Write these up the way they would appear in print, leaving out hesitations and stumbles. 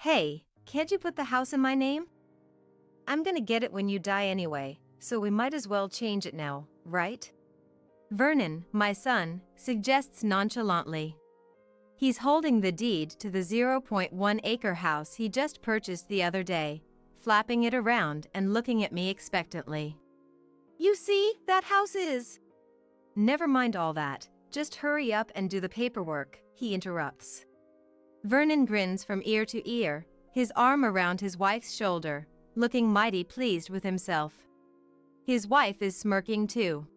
Hey, can't you put the house in my name? I'm gonna get it when you die anyway, so we might as well change it now, right? Vernon, my son, suggests nonchalantly. He's holding the deed to the 0.1-acre house he just purchased the other day, flapping it around and looking at me expectantly. You see, that house is… Never mind all that, just hurry up and do the paperwork, he interrupts. Vernon grins from ear to ear, his arm around his wife's shoulder, looking mighty pleased with himself. His wife is smirking too.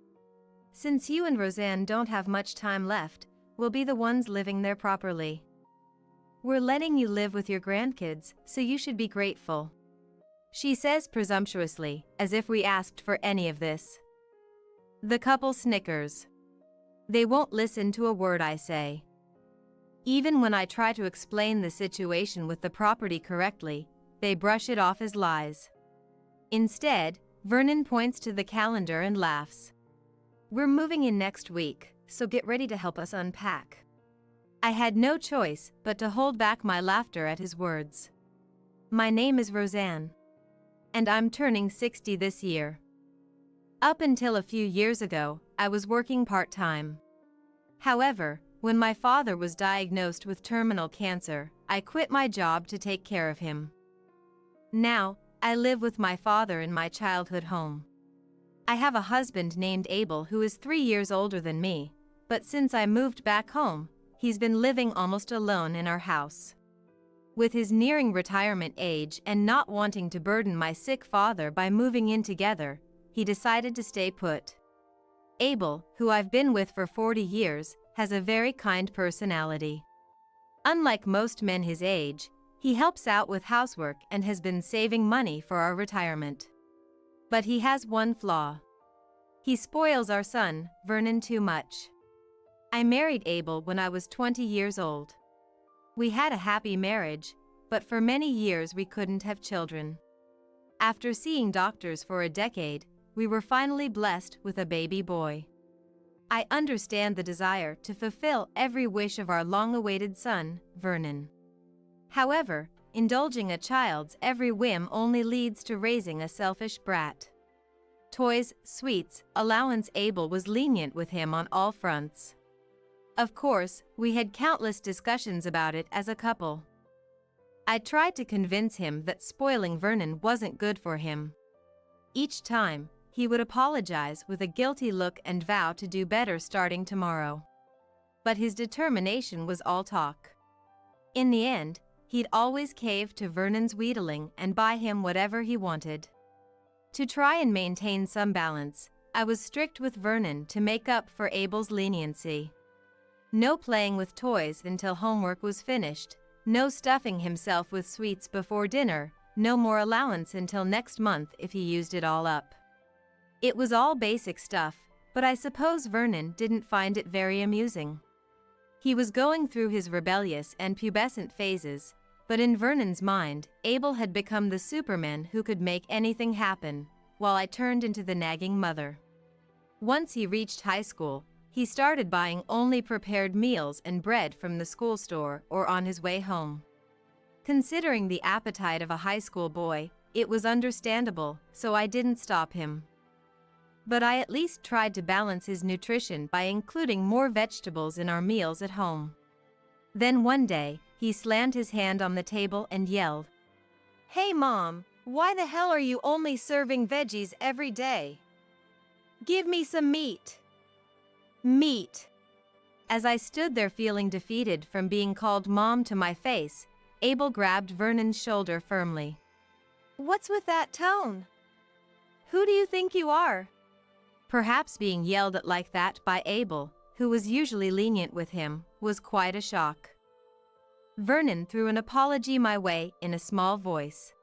Since you and Roseanne don't have much time left, we'll be the ones living there properly. We're letting you live with your grandkids, so you should be grateful. She says presumptuously, as if we asked for any of this. The couple snickers. They won't listen to a word I say. Even when I try to explain the situation with the property correctly, they brush it off as lies. Instead, Vernon points to the calendar and laughs. We're moving in next week, so get ready to help us unpack. I had no choice but to hold back my laughter at his words. My name is Roseanne. And I'm turning 60 this year. Up until a few years ago, I was working part-time. However, when my father was diagnosed with terminal cancer, I quit my job to take care of him. Now, I live with my father in my childhood home. I have a husband named Abel who is 3 years older than me, but since I moved back home, he's been living almost alone in our house. With his nearing retirement age and not wanting to burden my sick father by moving in together, he decided to stay put. Abel, who I've been with for 40 years, has a very kind personality. Unlike most men his age, he helps out with housework and has been saving money for our retirement. But he has one flaw. He spoils our son, Vernon, too much. I married Abel when I was 20 years old. We had a happy marriage, but for many years we couldn't have children. After seeing doctors for a decade, we were finally blessed with a baby boy. I understand the desire to fulfill every wish of our long-awaited son, Vernon. However, indulging a child's every whim only leads to raising a selfish brat. Toys, sweets, allowance. Abel was lenient with him on all fronts. Of course, we had countless discussions about it as a couple. I tried to convince him that spoiling Vernon wasn't good for him. Each time, he would apologize with a guilty look and vow to do better starting tomorrow. But his determination was all talk. In the end, he'd always cave to Vernon's wheedling and buy him whatever he wanted. To try and maintain some balance, I was strict with Vernon to make up for Abel's leniency. No playing with toys until homework was finished, no stuffing himself with sweets before dinner, no more allowance until next month if he used it all up. It was all basic stuff, but I suppose Vernon didn't find it very amusing. He was going through his rebellious and pubescent phases, but in Vernon's mind, Abel had become the Superman who could make anything happen, while I turned into the nagging mother. Once he reached high school, he started buying only prepared meals and bread from the school store or on his way home. Considering the appetite of a high school boy, it was understandable, so I didn't stop him. But I at least tried to balance his nutrition by including more vegetables in our meals at home. Then one day, he slammed his hand on the table and yelled, "Hey Mom, why the hell are you only serving veggies every day? Give me some meat." Meat. As I stood there feeling defeated from being called Mom to my face, Abel grabbed Vernon's shoulder firmly. "What's with that tone? Who do you think you are?" Perhaps being yelled at like that by Abel, who was usually lenient with him, was quite a shock. Vernon threw an apology my way in a small voice.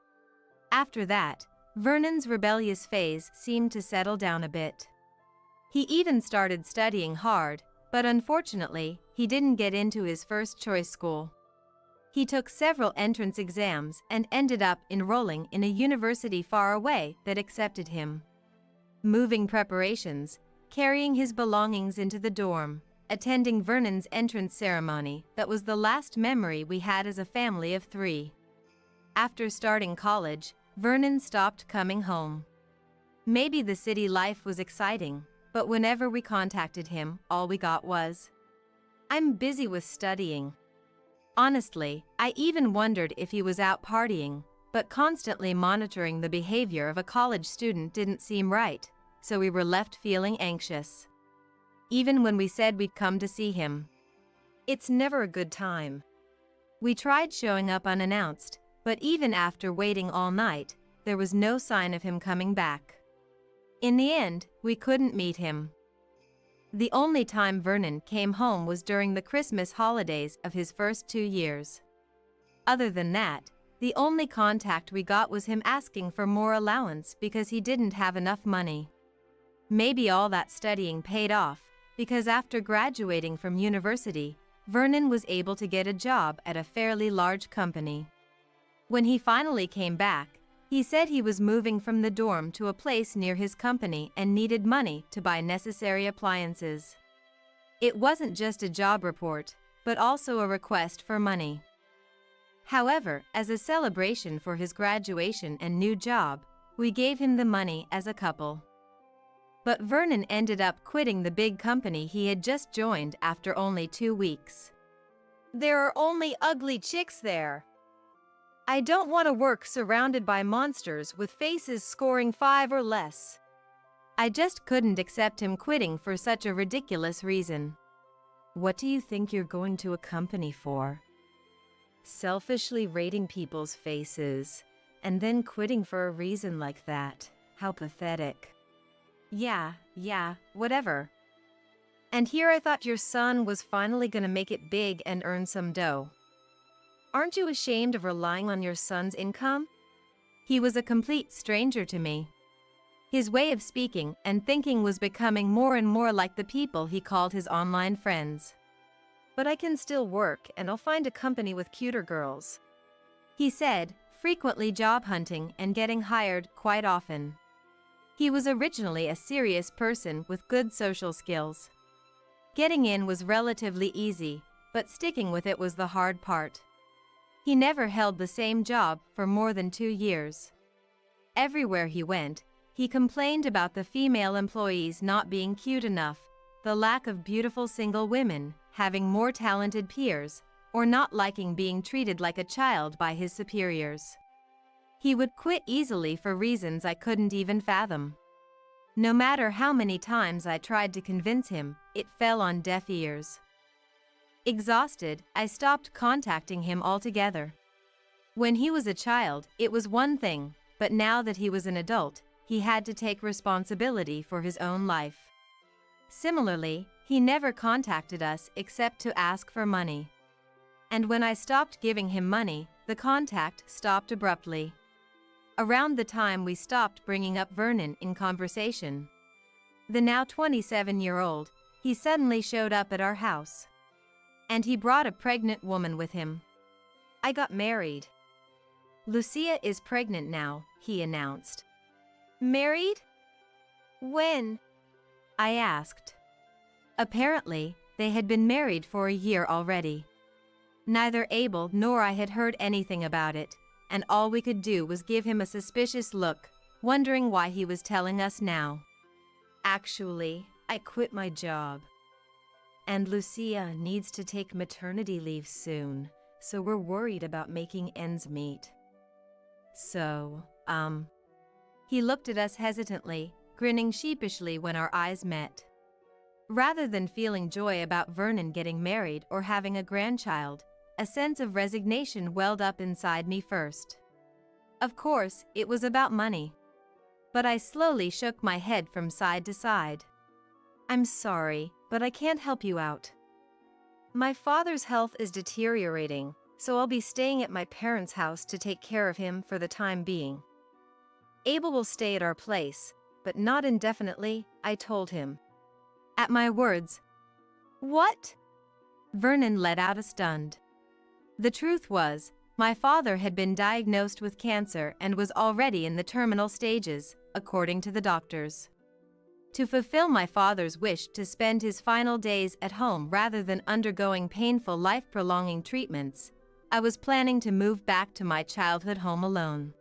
After that, Vernon's rebellious phase seemed to settle down a bit. He even started studying hard, but unfortunately, he didn't get into his first choice school. He took several entrance exams and ended up enrolling in a university far away that accepted him. Moving preparations, carrying his belongings into the dorm, attending Vernon's entrance ceremony that was the last memory we had as a family of 3. after starting college, Vernon stopped coming home. Maybe the city life was exciting, but whenever we contacted him, all we got was, "I'm busy with studying." Honestly, I even wondered if he was out partying, but constantly monitoring the behavior of a college student didn't seem right, so we were left feeling anxious. Even when we said we'd come to see him, it's never a good time. We tried showing up unannounced, but even after waiting all night, there was no sign of him coming back. In the end, we couldn't meet him. The only time Vernon came home was during the Christmas holidays of his first 2 years. Other than that, the only contact we got was him asking for more allowance because he didn't have enough money. Maybe all that studying paid off, because after graduating from university, Vernon was able to get a job at a fairly large company. When he finally came back, he said he was moving from the dorm to a place near his company and needed money to buy necessary appliances. It wasn't just a job report, but also a request for money. However, as a celebration for his graduation and new job, we gave him the money as a couple. But Vernon ended up quitting the big company he had just joined after only 2 weeks. "There are only ugly chicks there. I don't want to work surrounded by monsters with faces scoring 5 or less." I just couldn't accept him quitting for such a ridiculous reason. What do you think you're going to a company for? Selfishly rating people's faces, and then quitting for a reason like that. How pathetic. Yeah, whatever. And here I thought your son was finally gonna make it big and earn some dough. Aren't you ashamed of relying on your son's income? He was a complete stranger to me. His way of speaking and thinking was becoming more and more like the people he called his online friends. "But I can still work and I'll find a company with cuter girls," he said, frequently job hunting and getting hired quite often. He was originally a serious person with good social skills. Getting in was relatively easy, but sticking with it was the hard part. He never held the same job for more than 2 years. Everywhere he went, he complained about the female employees not being cute enough, the lack of beautiful single women, having more talented peers, or not liking being treated like a child by his superiors. He would quit easily for reasons I couldn't even fathom. No matter how many times I tried to convince him, it fell on deaf ears. Exhausted, I stopped contacting him altogether. When he was a child, it was one thing, but now that he was an adult, he had to take responsibility for his own life. Similarly, he never contacted us except to ask for money. And when I stopped giving him money, the contact stopped abruptly. Around the time we stopped bringing up Vernon in conversation, the now 27-year-old, he suddenly showed up at our house. And he brought a pregnant woman with him. "I got married. Lucia is pregnant now," he announced. "Married? When?" I asked. Apparently, they had been married for a year already. Neither Abel nor I had heard anything about it, and all we could do was give him a suspicious look, wondering why he was telling us now. "Actually, I quit my job. And Lucia needs to take maternity leave soon, so we're worried about making ends meet. So, He looked at us hesitantly, grinning sheepishly when our eyes met. Rather than feeling joy about Vernon getting married or having a grandchild, a sense of resignation welled up inside me first. Of course, it was about money. But I slowly shook my head from side to side. "I'm sorry, but I can't help you out. My father's health is deteriorating, so I'll be staying at my parents' house to take care of him for the time being. Abel will stay at our place, but not indefinitely," I told him. At my words, "What?" Vernon let out a stunned. The truth was, my father had been diagnosed with cancer and was already in the terminal stages, according to the doctors. To fulfill my father's wish to spend his final days at home rather than undergoing painful life-prolonging treatments, I was planning to move back to my childhood home alone.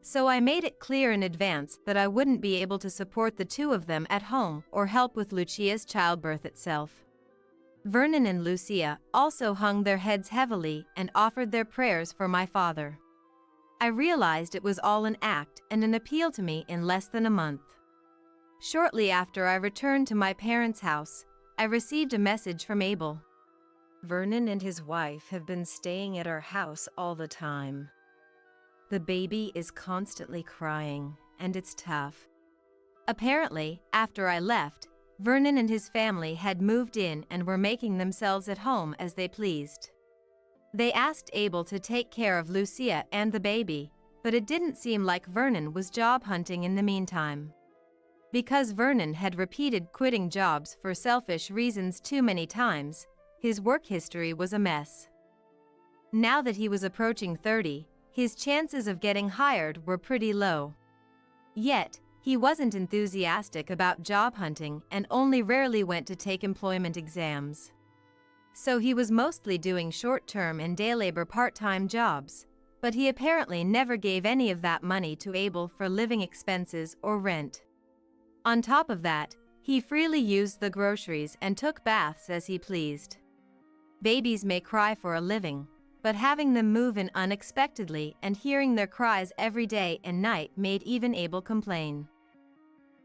So I made it clear in advance that I wouldn't be able to support the two of them at home or help with Lucia's childbirth itself. Vernon and Lucia also hung their heads heavily and offered their prayers for my father. I realized it was all an act and an appeal to me in less than a month. Shortly after I returned to my parents' house, I received a message from Abel. Vernon and his wife have been staying at our house all the time. The baby is constantly crying, and it's tough. Apparently, after I left, Vernon and his family had moved in and were making themselves at home as they pleased. They asked Abel to take care of Lucia and the baby, but it didn't seem like Vernon was job hunting in the meantime. Because Vernon had repeated quitting jobs for selfish reasons too many times, his work history was a mess. Now that he was approaching 30, his chances of getting hired were pretty low. Yet, he wasn't enthusiastic about job hunting and only rarely went to take employment exams. So he was mostly doing short-term and day labor part-time jobs, but he apparently never gave any of that money to Abel for living expenses or rent. On top of that, he freely used the groceries and took baths as he pleased. Babies may cry for a living, but having them move in unexpectedly and hearing their cries every day and night made even Abel complain.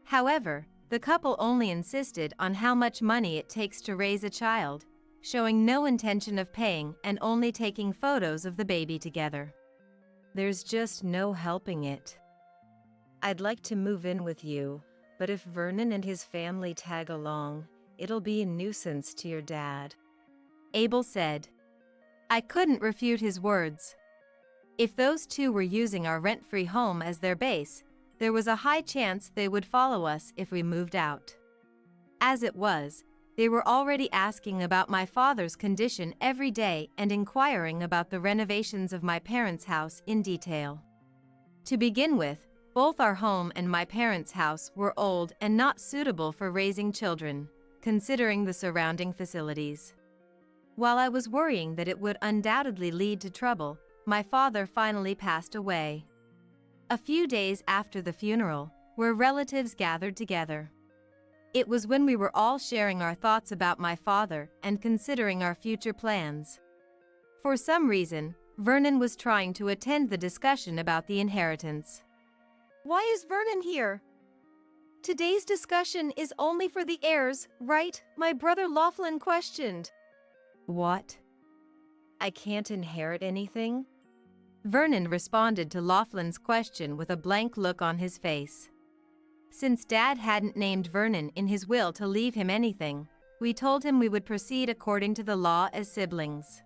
However, the couple only insisted on how much money it takes to raise a child, showing no intention of paying and only taking photos of the baby together. There's just no helping it. I'd like to move in with you, but if Vernon and his family tag along, it'll be a nuisance to your dad, Abel said. I couldn't refute his words. If those two were using our rent-free home as their base, there was a high chance they would follow us if we moved out. As it was, they were already asking about my father's condition every day and inquiring about the renovations of my parents' house in detail. To begin with, both our home and my parents' house were old and not suitable for raising children, considering the surrounding facilities. While I was worrying that it would undoubtedly lead to trouble, my father finally passed away. A few days after the funeral, where relatives gathered together. It was when we were all sharing our thoughts about my father and considering our future plans. For some reason, Vernon was trying to attend the discussion about the inheritance. Why is Vernon here? Today's discussion is only for the heirs, right? My brother Laughlin questioned. What? I can't inherit anything? Vernon responded to Laughlin's question with a blank look on his face. Since Dad hadn't named Vernon in his will to leave him anything, we told him we would proceed according to the law as siblings.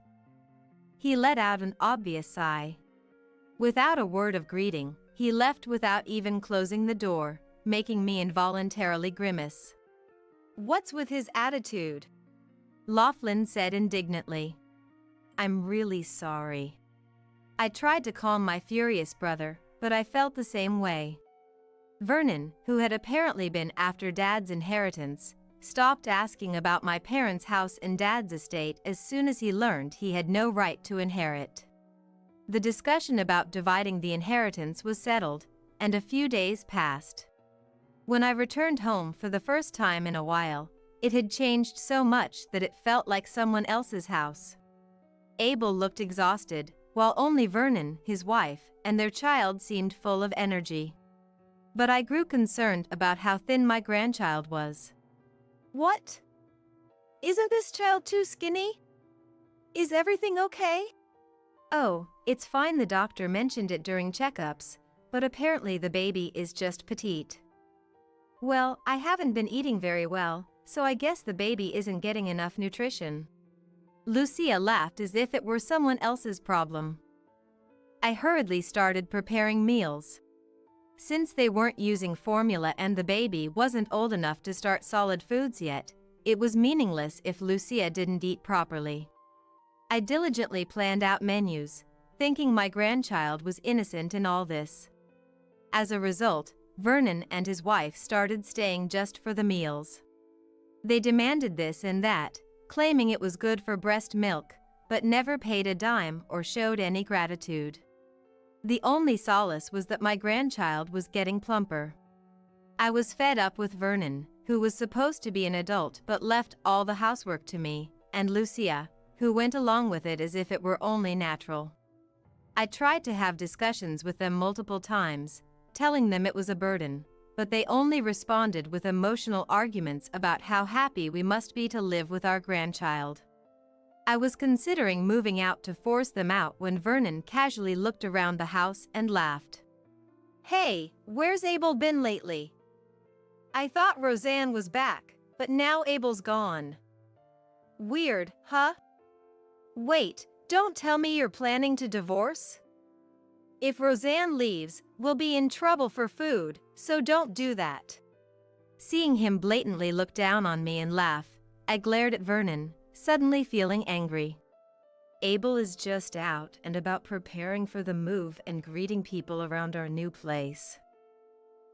He let out an obvious sigh. Without a word of greeting, he left without even closing the door, making me involuntarily grimace. What's with his attitude? Laughlin said indignantly. I'm really sorry. I tried to calm my furious brother, but I felt the same way. Vernon, who had apparently been after Dad's inheritance, stopped asking about my parents' house and Dad's estate as soon as he learned he had no right to inherit. The discussion about dividing the inheritance was settled, and a few days passed. When I returned home for the first time in a while, it had changed so much that it felt like someone else's house. Abel looked exhausted, while only Vernon, his wife, and their child seemed full of energy. But I grew concerned about how thin my grandchild was. What? Isn't this child too skinny? Is everything okay? Oh, it's fine. The doctor mentioned it during checkups, but apparently the baby is just petite. Well, I haven't been eating very well, so I guess the baby isn't getting enough nutrition. Lucia laughed as if it were someone else's problem. I hurriedly started preparing meals. Since they weren't using formula and the baby wasn't old enough to start solid foods yet, it was meaningless if Lucia didn't eat properly. I diligently planned out menus, thinking my grandchild was innocent in all this. As a result, Vernon and his wife started staying just for the meals. They demanded this and that, claiming it was good for breast milk, but never paid a dime or showed any gratitude. The only solace was that my grandchild was getting plumper. I was fed up with Vernon, who was supposed to be an adult but left all the housework to me, and Lucia, who went along with it as if it were only natural. I tried to have discussions with them multiple times, telling them it was a burden, but they only responded with emotional arguments about how happy we must be to live with our grandchild. I was considering moving out to force them out when Vernon casually looked around the house and laughed. "Hey, where's Abel been lately? I thought Roseanne was back, but now Abel's gone. Weird, huh? Wait, don't tell me you're planning to divorce? If Roseanne leaves, we'll be in trouble for food, so don't do that." Seeing him blatantly look down on me and laugh, I glared at Vernon, suddenly feeling angry. Abel is just out and about preparing for the move and greeting people around our new place.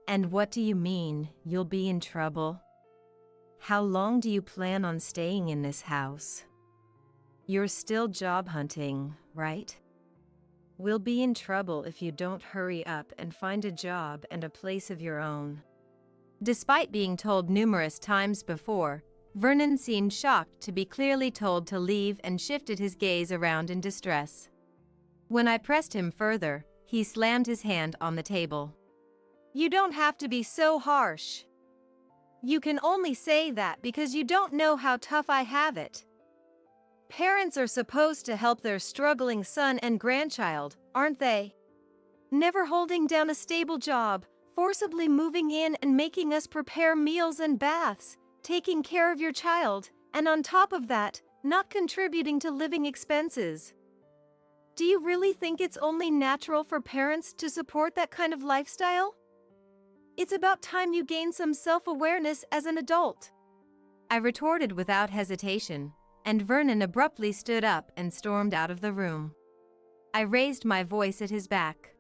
And what do you mean, you'll be in trouble? How long do you plan on staying in this house? You're still job hunting, right? We'll be in trouble if you don't hurry up and find a job and a place of your own. Despite being told numerous times before, Vernon seemed shocked to be clearly told to leave and shifted his gaze around in distress. When I pressed him further, he slammed his hand on the table. "You don't have to be so harsh. You can only say that because you don't know how tough I have it. Parents are supposed to help their struggling son and grandchild, aren't they? Never holding down a stable job, forcibly moving in and making us prepare meals and baths, taking care of your child, and on top of that, not contributing to living expenses. Do you really think it's only natural for parents to support that kind of lifestyle? It's about time you gain some self-awareness as an adult." I retorted without hesitation, and Vernon abruptly stood up and stormed out of the room. I raised my voice at his back.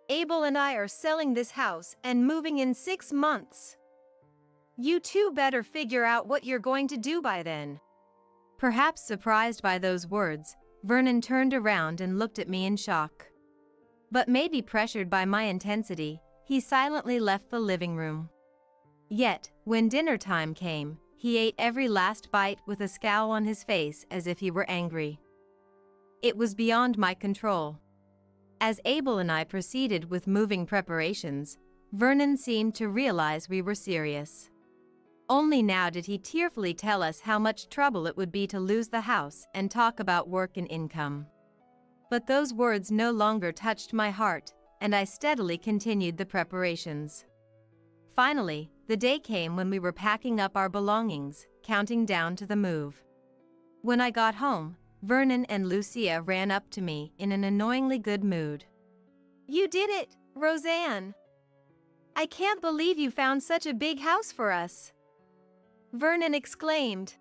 "Abel and I are selling this house and moving in 6 months. You two better figure out what you're going to do by then." Perhaps surprised by those words, Vernon turned around and looked at me in shock. But maybe pressured by my intensity, he silently left the living room. Yet, when dinner time came, he ate every last bite with a scowl on his face as if he were angry. It was beyond my control. As Abel and I proceeded with moving preparations, Vernon seemed to realize we were serious. Only now did he tearfully tell us how much trouble it would be to lose the house and talk about work and income. But those words no longer touched my heart, and I steadily continued the preparations. Finally, the day came when we were packing up our belongings, counting down to the move. When I got home, Vernon and Lucia ran up to me in an annoyingly good mood. "You did it, Roseanne! I can't believe you found such a big house for us!" Vernon exclaimed.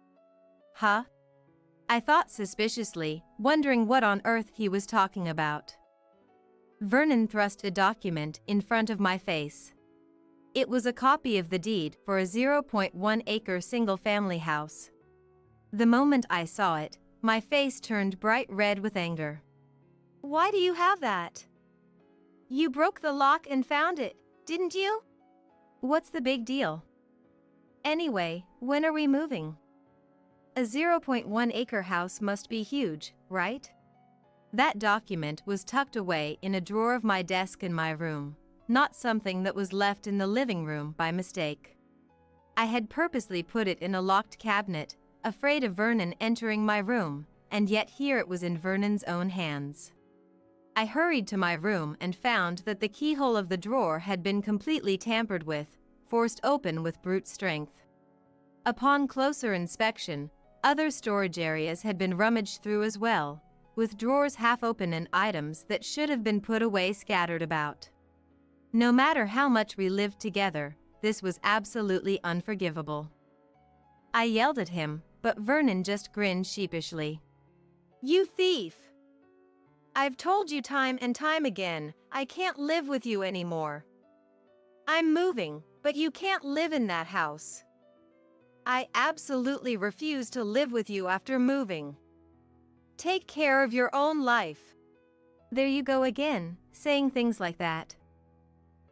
"Huh?" I thought suspiciously, wondering what on earth he was talking about. Vernon thrust a document in front of my face. It was a copy of the deed for a 0.1-acre single-family house. The moment I saw it, my face turned bright red with anger. "Why do you have that? You broke the lock and found it, didn't you?" "What's the big deal? Anyway, when are we moving? A 0.1-acre house must be huge, right?" That document was tucked away in a drawer of my desk in my room, not something that was left in the living room by mistake. I had purposely put it in a locked cabinet, afraid of Vernon entering my room, and yet here it was in Vernon's own hands. I hurried to my room and found that the keyhole of the drawer had been completely tampered with, forced open with brute strength. Upon closer inspection, other storage areas had been rummaged through as well, with drawers half open and items that should have been put away scattered about. No matter how much we lived together, this was absolutely unforgivable. I yelled at him, but Vernon just grinned sheepishly. "You thief! I've told you time and time again, I can't live with you anymore. I'm moving, but you can't live in that house. I absolutely refuse to live with you after moving." Take care of your own life. There you go again, saying things like that.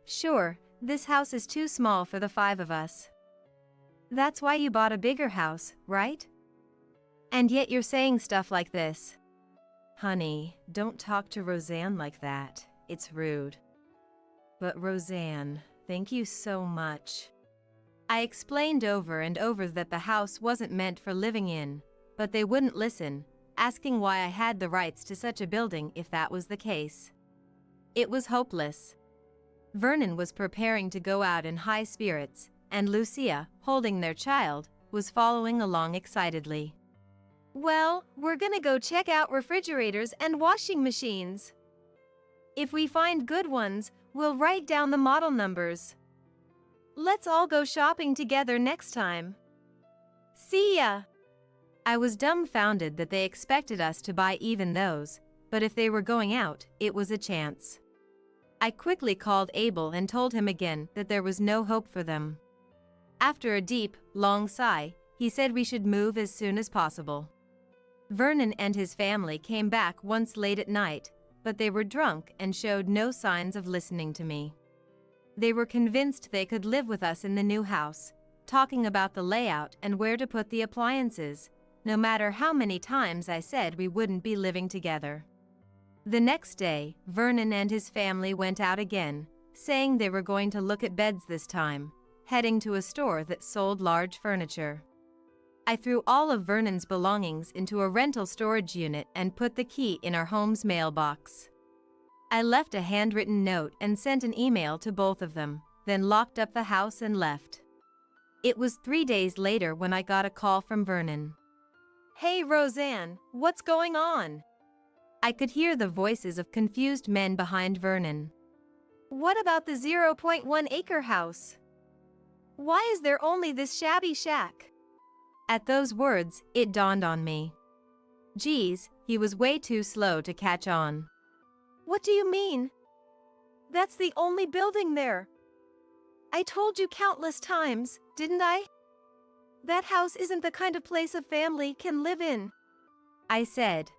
Sure, this house is too small for the 5 of us. That's why you bought a bigger house, right? And yet you're saying stuff like this. Honey, don't talk to Roseanne like that. It's rude. But Roseanne, thank you so much. I explained over and over that the house wasn't meant for living in, but they wouldn't listen, asking why I had the rights to such a building if that was the case. It was hopeless. Vernon was preparing to go out in high spirits, and Lucia, holding their child, was following along excitedly. Well, we're gonna go check out refrigerators and washing machines. If we find good ones, we'll write down the model numbers. Let's all go shopping together next time. See ya! I was dumbfounded that they expected us to buy even those, but if they were going out, it was a chance. I quickly called Abel and told him again that there was no hope for them. After a deep, long sigh, he said we should move as soon as possible. Vernon and his family came back once late at night, but they were drunk and showed no signs of listening to me. They were convinced they could live with us in the new house, talking about the layout and where to put the appliances, no matter how many times I said we wouldn't be living together. The next day, Vernon and his family went out again, saying they were going to look at beds this time, heading to a store that sold large furniture. I threw all of Vernon's belongings into a rental storage unit and put the key in our home's mailbox. I left a handwritten note and sent an email to both of them, then locked up the house and left. It was 3 days later when I got a call from Vernon. Hey Roseanne, what's going on? I could hear the voices of confused men behind Vernon. What about the 0.1 acre house? Why is there only this shabby shack? At those words, it dawned on me. Geez, he was way too slow to catch on. What do you mean? That's the only building there. I told you countless times, didn't I? That house isn't the kind of place a family can live in, I said.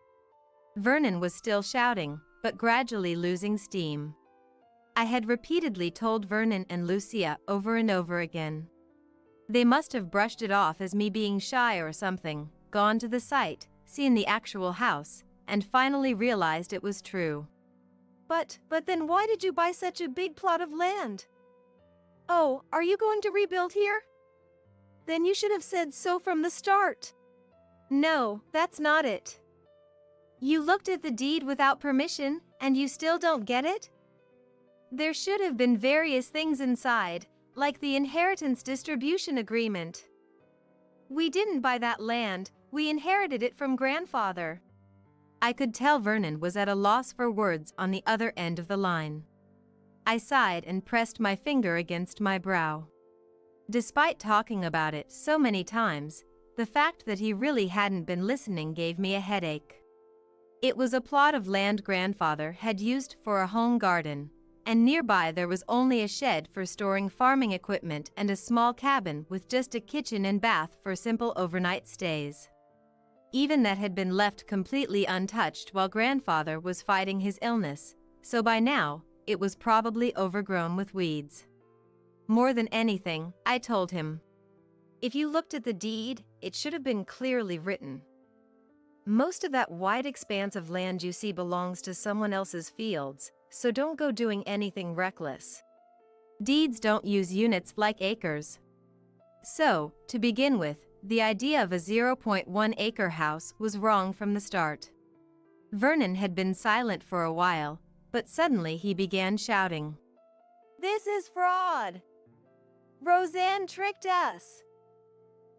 Vernon was still shouting, but gradually losing steam. I had repeatedly told Vernon and Lucia over and over again. They must have brushed it off as me being shy or something, gone to the site, seen the actual house, and finally realized it was true. But then why did you buy such a big plot of land? Oh, are you going to rebuild here? Then you should have said so from the start. No, that's not it. You looked at the deed without permission, and you still don't get it? There should have been various things inside, like the inheritance distribution agreement. We didn't buy that land, we inherited it from grandfather. I could tell Vernon was at a loss for words on the other end of the line. I sighed and pressed my finger against my brow. Despite talking about it so many times, the fact that he really hadn't been listening gave me a headache. It was a plot of land grandfather had used for a home garden, and nearby there was only a shed for storing farming equipment and a small cabin with just a kitchen and bath for simple overnight stays. Even that had been left completely untouched while grandfather was fighting his illness, so by now, it was probably overgrown with weeds. More than anything, I told him, if you looked at the deed, it should have been clearly written. Most of that wide expanse of land you see belongs to someone else's fields, so don't go doing anything reckless. Deeds don't use units like acres. So, to begin with, the idea of a 0.1 acre house was wrong from the start. Vernon had been silent for a while, but suddenly he began shouting. This is fraud! Roseanne tricked us!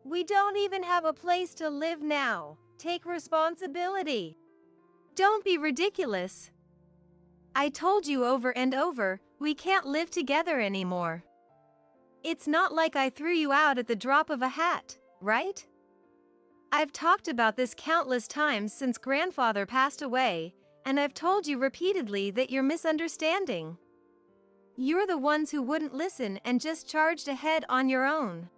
We don't even have a place to live now. Take responsibility. Don't be ridiculous. I told you over and over, we can't live together anymore. It's not like I threw you out at the drop of a hat, right? I've talked about this countless times since grandfather passed away, and I've told you repeatedly that you're misunderstanding. You're the ones who wouldn't listen and just charged ahead on your own.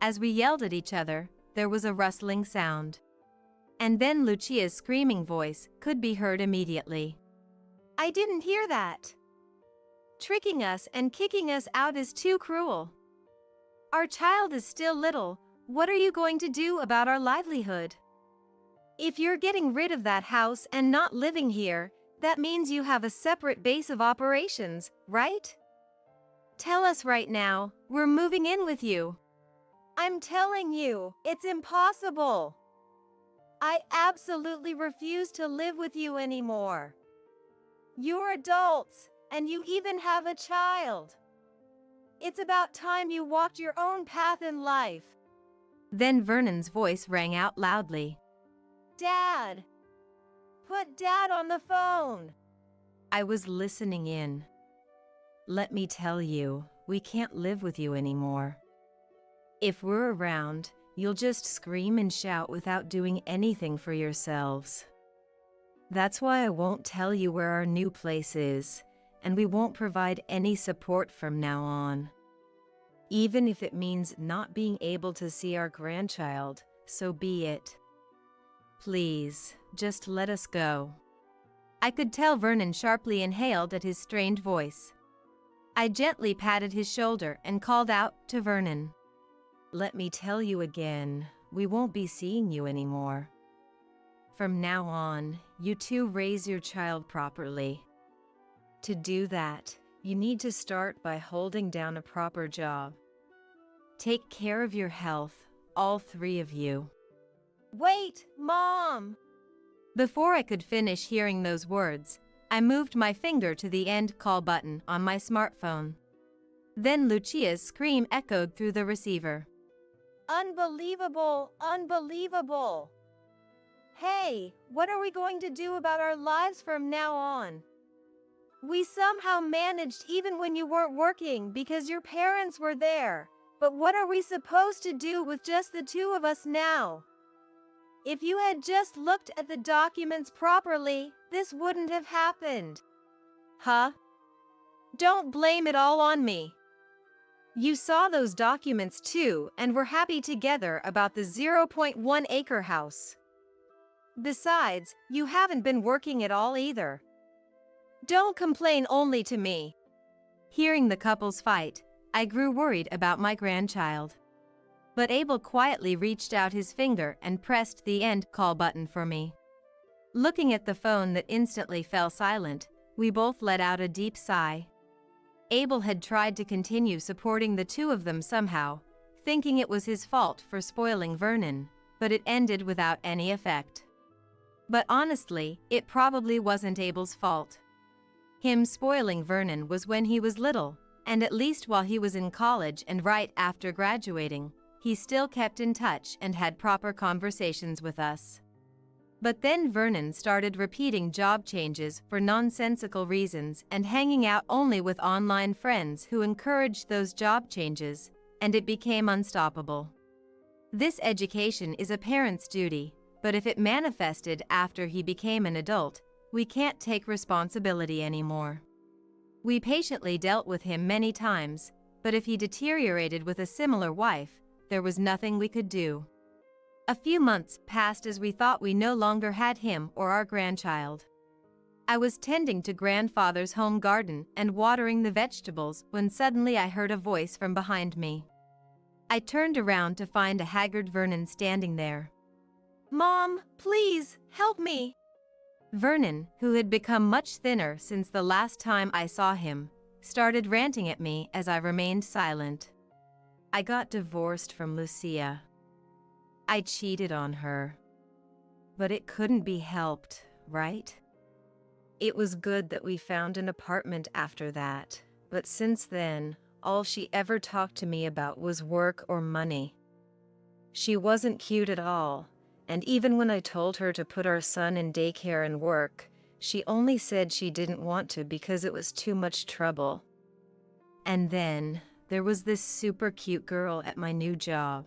As we yelled at each other, there was a rustling sound. And then Lucia's screaming voice could be heard immediately. I didn't hear that. Tricking us and kicking us out is too cruel. Our child is still little. What are you going to do about our livelihood? If you're getting rid of that house and not living here, that means you have a separate base of operations, right? Tell us right now, we're moving in with you. I'm telling you, it's impossible. I absolutely refuse to live with you anymore. You're adults, and you even have a child. It's about time you walked your own path in life. Then Vernon's voice rang out loudly. Dad! Put Dad on the phone! I was listening in. Let me tell you, we can't live with you anymore. If we're around, you'll just scream and shout without doing anything for yourselves. That's why I won't tell you where our new place is, and we won't provide any support from now on. Even if it means not being able to see our grandchild, so be it. Please, just let us go. I could tell Vernon sharply inhaled at his strained voice. I gently patted his shoulder and called out to Vernon. Let me tell you again, we won't be seeing you anymore. From now on, you two raise your child properly. To do that, you need to start by holding down a proper job. Take care of your health, all three of you. Wait, Mom! Before I could finish hearing those words, I moved my finger to the end call button on my smartphone. Then Lucia's scream echoed through the receiver. Unbelievable! Unbelievable! Hey, what are we going to do about our lives from now on? We somehow managed even when you weren't working because your parents were there. But what are we supposed to do with just the two of us now? If you had just looked at the documents properly, this wouldn't have happened. Huh? Don't blame it all on me. You saw those documents too and were happy together about the 0.1-acre house. Besides, you haven't been working at all either. Don't complain only to me. Hearing the couple's fight, I grew worried about my grandchild. But Abel quietly reached out his finger and pressed the end call button for me. Looking at the phone that instantly fell silent, we both let out a deep sigh. Abel had tried to continue supporting the two of them somehow, thinking it was his fault for spoiling Vernon, but it ended without any effect. But honestly, it probably wasn't Abel's fault. Him spoiling Vernon was when he was little, and at least while he was in college and right after graduating, he still kept in touch and had proper conversations with us. But then Vernon started repeating job changes for nonsensical reasons and hanging out only with online friends who encouraged those job changes, and it became unstoppable. This education is a parent's duty, but if it manifested after he became an adult, we can't take responsibility anymore. We patiently dealt with him many times, but if he deteriorated with a similar wife, there was nothing we could do. A few months passed as we thought we no longer had him or our grandchild. I was tending to grandfather's home garden and watering the vegetables when suddenly I heard a voice from behind me. I turned around to find a haggard Vernon standing there. Mom, please, help me! Vernon, who had become much thinner since the last time I saw him, started ranting at me as I remained silent. I got divorced from Lucia. I cheated on her. But it couldn't be helped, right? It was good that we found an apartment after that, but since then, all she ever talked to me about was work or money. She wasn't cute at all, and even when I told her to put our son in daycare and work, she only said she didn't want to because it was too much trouble. And then, there was this super cute girl at my new job.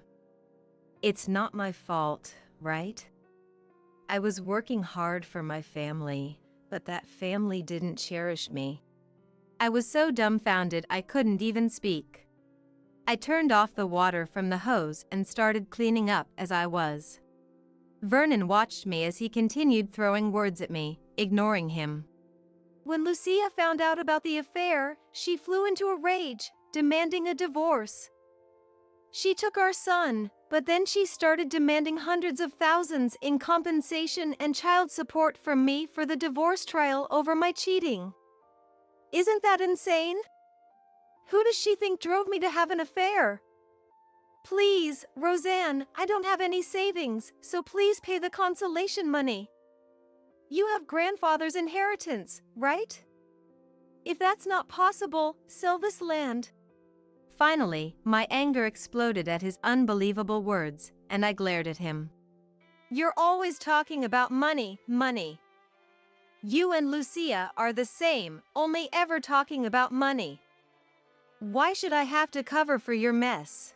It's not my fault, right? I was working hard for my family, but that family didn't cherish me. I was so dumbfounded I couldn't even speak. I turned off the water from the hose and started cleaning up as I was. Vernon watched me as he continued throwing words at me, ignoring him. When Lucia found out about the affair, she flew into a rage, demanding a divorce. She took our son, but then she started demanding hundreds of thousands in compensation and child support from me for the divorce trial over my cheating. Isn't that insane? Who does she think drove me to have an affair? Please, Roseanne, I don't have any savings, so please pay the consolation money. You have grandfather's inheritance, right? If that's not possible, sell this land. Finally, my anger exploded at his unbelievable words, and I glared at him. You're always talking about money, money. You and Lucia are the same, only ever talking about money. Why should I have to cover for your mess?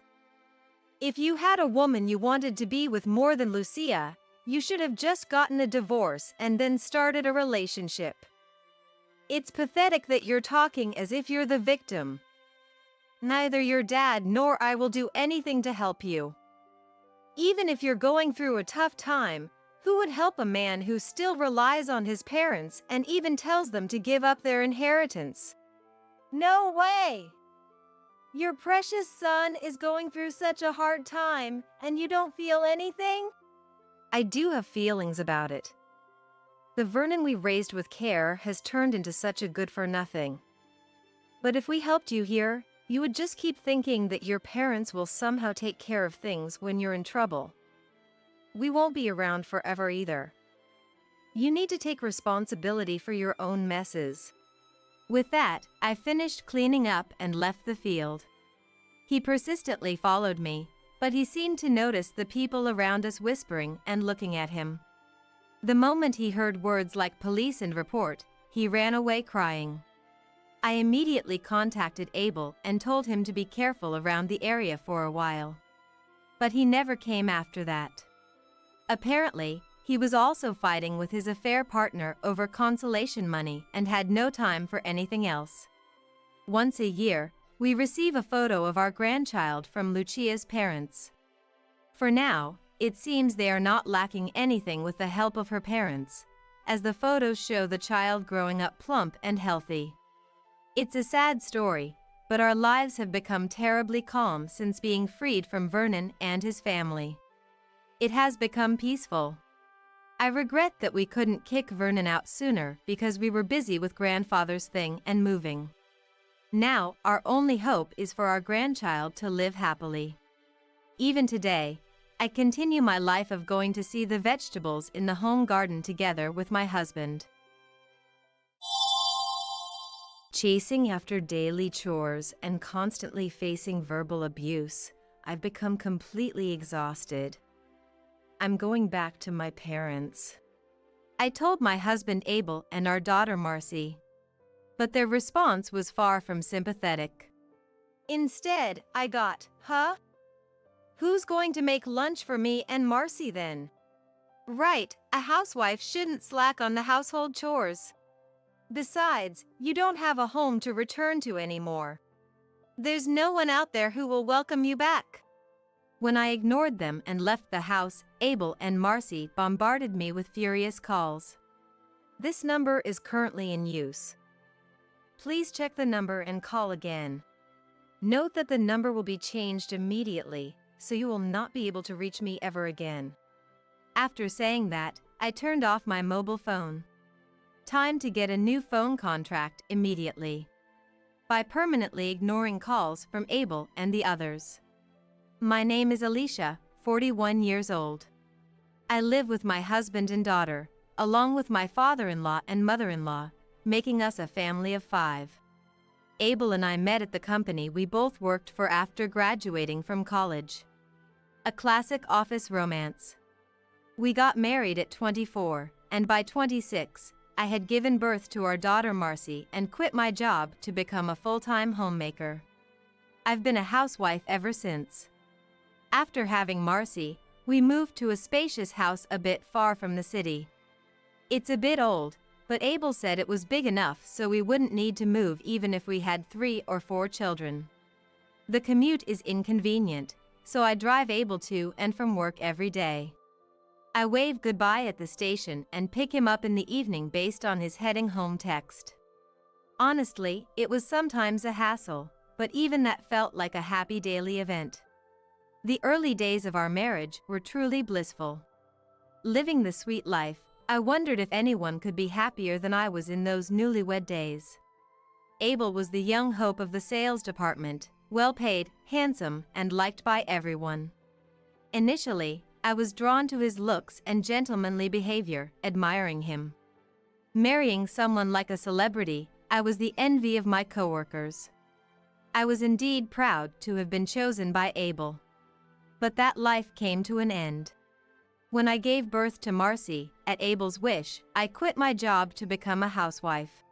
If you had a woman you wanted to be with more than Lucia, you should have just gotten a divorce and then started a relationship. It's pathetic that you're talking as if you're the victim. Neither your dad nor I will do anything to help you. Even if you're going through a tough time, who would help a man who still relies on his parents and even tells them to give up their inheritance? No way! Your precious son is going through such a hard time, and you don't feel anything? I do have feelings about it. The Vernon we raised with care has turned into such a good-for-nothing. But if we helped you here, you would just keep thinking that your parents will somehow take care of things when you're in trouble. We won't be around forever either. You need to take responsibility for your own messes. With that, I finished cleaning up and left the field. He persistently followed me, but he seemed to notice the people around us whispering and looking at him. The moment he heard words like police and report, he ran away crying. I immediately contacted Abel and told him to be careful around the area for a while. But he never came after that. Apparently, he was also fighting with his affair partner over consolation money and had no time for anything else. Once a year, we receive a photo of our grandchild from Lucia's parents. For now, it seems they are not lacking anything with the help of her parents, as the photos show the child growing up plump and healthy. It's a sad story, but our lives have become terribly calm since being freed from Vernon and his family. It has become peaceful. I regret that we couldn't kick Vernon out sooner because we were busy with grandfather's thing and moving. Now, our only hope is for our grandchild to live happily. Even today, I continue my life of going to see the vegetables in the home garden together with my husband. Chasing after daily chores and constantly facing verbal abuse, I've become completely exhausted. I'm going back to my parents. I told my husband Abel and our daughter Marcy, but their response was far from sympathetic. Instead, I got, huh? Who's going to make lunch for me and Marcy then? Right, a housewife shouldn't slack on the household chores. Besides, you don't have a home to return to anymore. There's no one out there who will welcome you back. When I ignored them and left the house, Abel and Marcy bombarded me with furious calls. This number is currently in use. Please check the number and call again. Note that the number will be changed immediately, so you will not be able to reach me ever again. After saying that, I turned off my mobile phone. Time to get a new phone contract immediately. By permanently ignoring calls from Abel and the others. My name is Alicia, 41 years old. I live with my husband and daughter, along with my father-in-law and mother-in-law, making us a family of 5. Abel and I met at the company we both worked for after graduating from college. A classic office romance. We got married at 24, and by 26, I had given birth to our daughter Marcy and quit my job to become a full-time homemaker. I've been a housewife ever since. After having Marcy, we moved to a spacious house a bit far from the city. It's a bit old, but Abel said it was big enough so we wouldn't need to move even if we had 3 or 4 children. The commute is inconvenient, so I drive Abel to and from work every day. I wave goodbye at the station and pick him up in the evening based on his heading home text. Honestly, it was sometimes a hassle, but even that felt like a happy daily event. The early days of our marriage were truly blissful. Living the sweet life, I wondered if anyone could be happier than I was in those newlywed days. Abel was the young hope of the sales department, well-paid, handsome, and liked by everyone. Initially, I was drawn to his looks and gentlemanly behavior, admiring him. Marrying someone like a celebrity, I was the envy of my coworkers. I was indeed proud to have been chosen by Abel. But that life came to an end. When I gave birth to Marcy, at Abel's wish, I quit my job to become a housewife.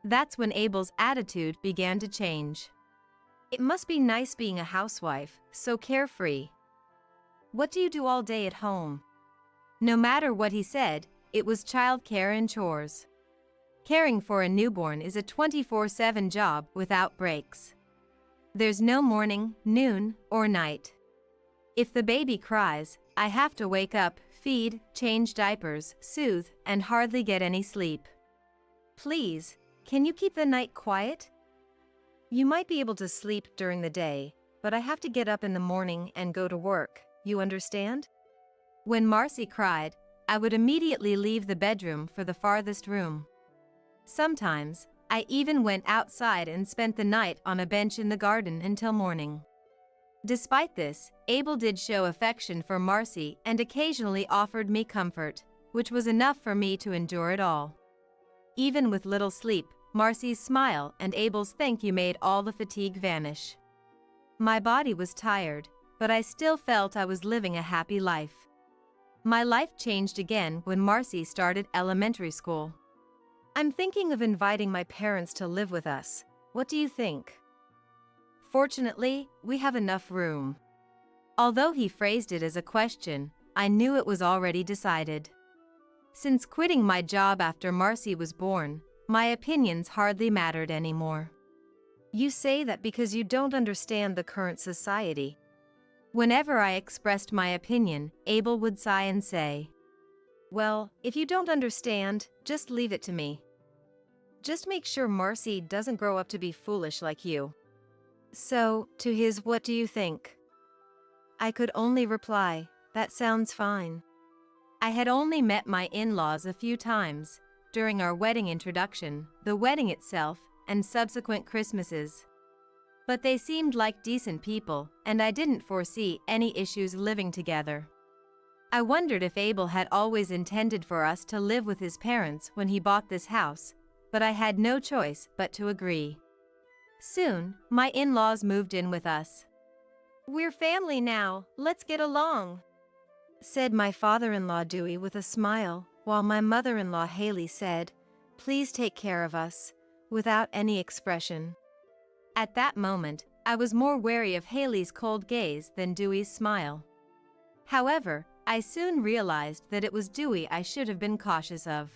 That's when Abel's attitude began to change. It must be nice being a housewife, so carefree. What do you do all day at home? No matter what he said, it was childcare and chores. Caring for a newborn is a 24/7 job without breaks. There's no morning, noon, or night. If the baby cries, I have to wake up, feed, change diapers, soothe, and hardly get any sleep. Please, can you keep the night quiet? You might be able to sleep during the day, but I have to get up in the morning and go to work. You understand? When Marcy cried, I would immediately leave the bedroom for the farthest room. Sometimes, I even went outside and spent the night on a bench in the garden until morning. Despite this, Abel did show affection for Marcy and occasionally offered me comfort, which was enough for me to endure it all. Even with little sleep, Marcy's smile and Abel's thank you made all the fatigue vanish. My body was tired, but I still felt I was living a happy life. My life changed again when Marcy started elementary school. I'm thinking of inviting my parents to live with us. What do you think? Fortunately, we have enough room. Although he phrased it as a question, I knew it was already decided. Since quitting my job after Marcy was born, my opinions hardly mattered anymore. You say that because you don't understand the current society. Whenever I expressed my opinion, Abel would sigh and say, "Well, if you don't understand, just leave it to me. Just make sure Marcy doesn't grow up to be foolish like you." So, to his "what do you think?" I could only reply, "That sounds fine." I had only met my in-laws a few times, during our wedding introduction, the wedding itself, and subsequent Christmases. But they seemed like decent people, and I didn't foresee any issues living together. I wondered if Abel had always intended for us to live with his parents when he bought this house, but I had no choice but to agree. Soon, my in-laws moved in with us. "We're family now, let's get along," said my father-in-law Dewey with a smile, while my mother-in-law Haley said, "Please take care of us," without any expression. At that moment, I was more wary of Haley's cold gaze than Dewey's smile. However, I soon realized that it was Dewey I should have been cautious of.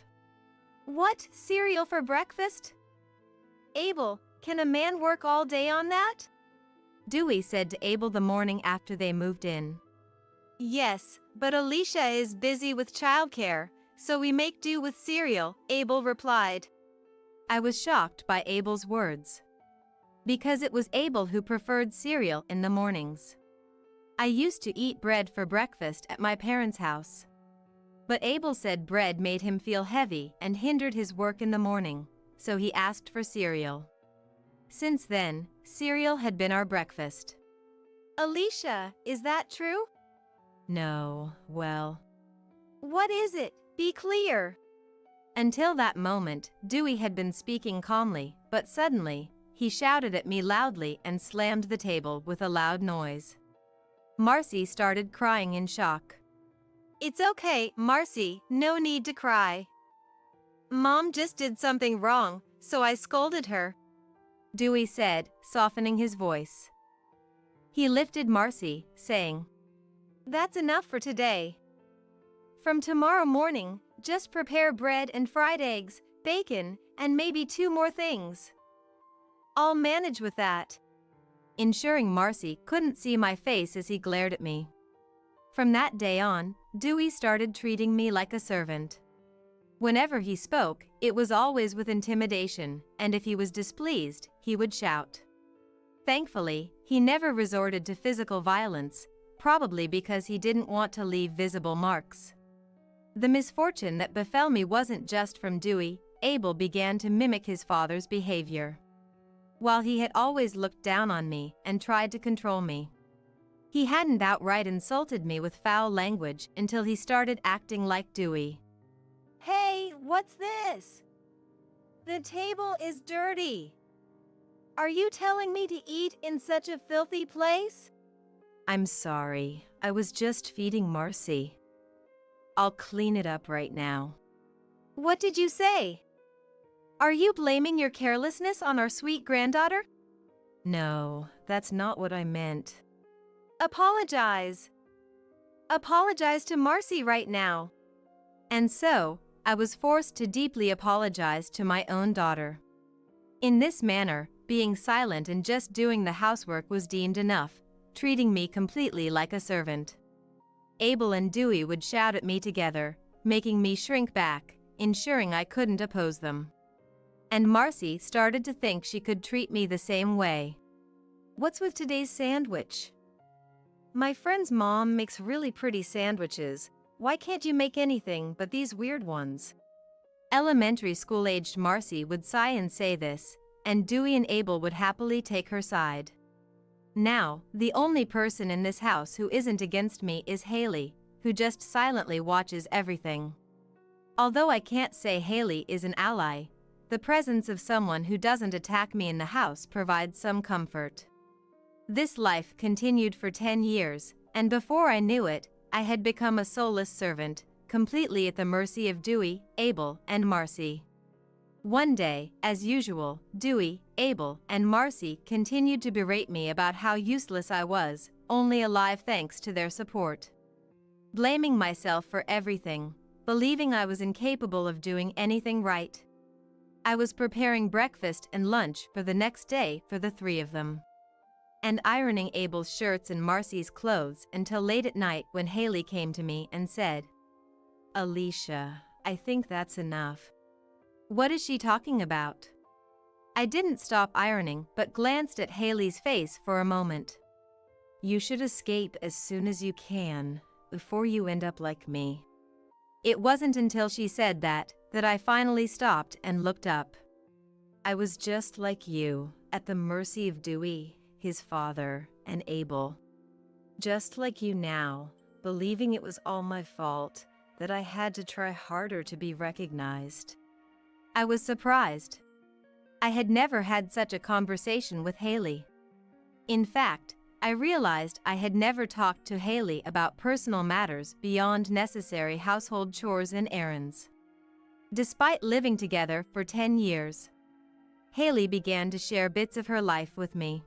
"What, cereal for breakfast? Abel, can a man work all day on that?" Dewey said to Abel the morning after they moved in. "Yes, but Alicia is busy with childcare, so we make do with cereal," Abel replied. I was shocked by Abel's words. Because it was Abel who preferred cereal in the mornings. I used to eat bread for breakfast at my parents' house. But Abel said bread made him feel heavy and hindered his work in the morning, so he asked for cereal. Since then, cereal had been our breakfast. "Alicia, is that true?" No, well. "What is it? Be clear." Until that moment, Dewey had been speaking calmly, but suddenly, he shouted at me loudly and slammed the table with a loud noise. Marcy started crying in shock. "It's okay, Marcy, no need to cry. Mom just did something wrong, so I scolded her," Dewey said, softening his voice. He lifted Marcy, saying, "That's enough for today. From tomorrow morning, just prepare bread and fried eggs, bacon, and maybe 2 more things. I'll manage with that," ensuring Marcy couldn't see my face as he glared at me. From that day on, Dewey started treating me like a servant. Whenever he spoke, it was always with intimidation, and if he was displeased, he would shout. Thankfully, he never resorted to physical violence, probably because he didn't want to leave visible marks. The misfortune that befell me wasn't just from Dewey. Abel began to mimic his father's behavior. While he had always looked down on me and tried to control me, he hadn't outright insulted me with foul language until he started acting like Dewey. Hey, what's this? The table is dirty. Are you telling me to eat in such a filthy place? I'm sorry, I was just feeding Marcy. I'll clean it up right now. What did you say? Are you blaming your carelessness on our sweet granddaughter? No, that's not what I meant. Apologize. Apologize to Marcy right now. And so, I was forced to deeply apologize to my own daughter. In this manner, being silent and just doing the housework was deemed enough, treating me completely like a servant. Abel and Dewey would shout at me together, making me shrink back, ensuring I couldn't oppose them. And Marcy started to think she could treat me the same way. What's with today's sandwich? My friend's mom makes really pretty sandwiches. Why can't you make anything but these weird ones? Elementary school-aged Marcy would sigh and say this, and Dewey and Abel would happily take her side. Now, the only person in this house who isn't against me is Haley, who just silently watches everything. Although I can't say Haley is an ally, the presence of someone who doesn't attack me in the house provides some comfort. This life continued for 10 years, and before I knew it, I had become a soulless servant, completely at the mercy of Dewey, Abel, and Marcy. One day, as usual, Dewey, Abel, and Marcy continued to berate me about how useless I was, only alive thanks to their support. Blaming myself for everything, believing I was incapable of doing anything right. I was preparing breakfast and lunch for the next day for the three of them, and ironing Abel's shirts and Marcy's clothes until late at night when Haley came to me and said, "Alicia, I think that's enough." "What is she talking about?" I didn't stop ironing but glanced at Haley's face for a moment. "You should escape as soon as you can, before you end up like me." It wasn't until she said that I finally stopped and looked up. I was just like you, at the mercy of Dewey, his father, and Abel. Just like you now, believing it was all my fault, that I had to try harder to be recognized. I was surprised. I had never had such a conversation with Haley. In fact, I realized I had never talked to Haley about personal matters beyond necessary household chores and errands. Despite living together for 10 years, Haley began to share bits of her life with me.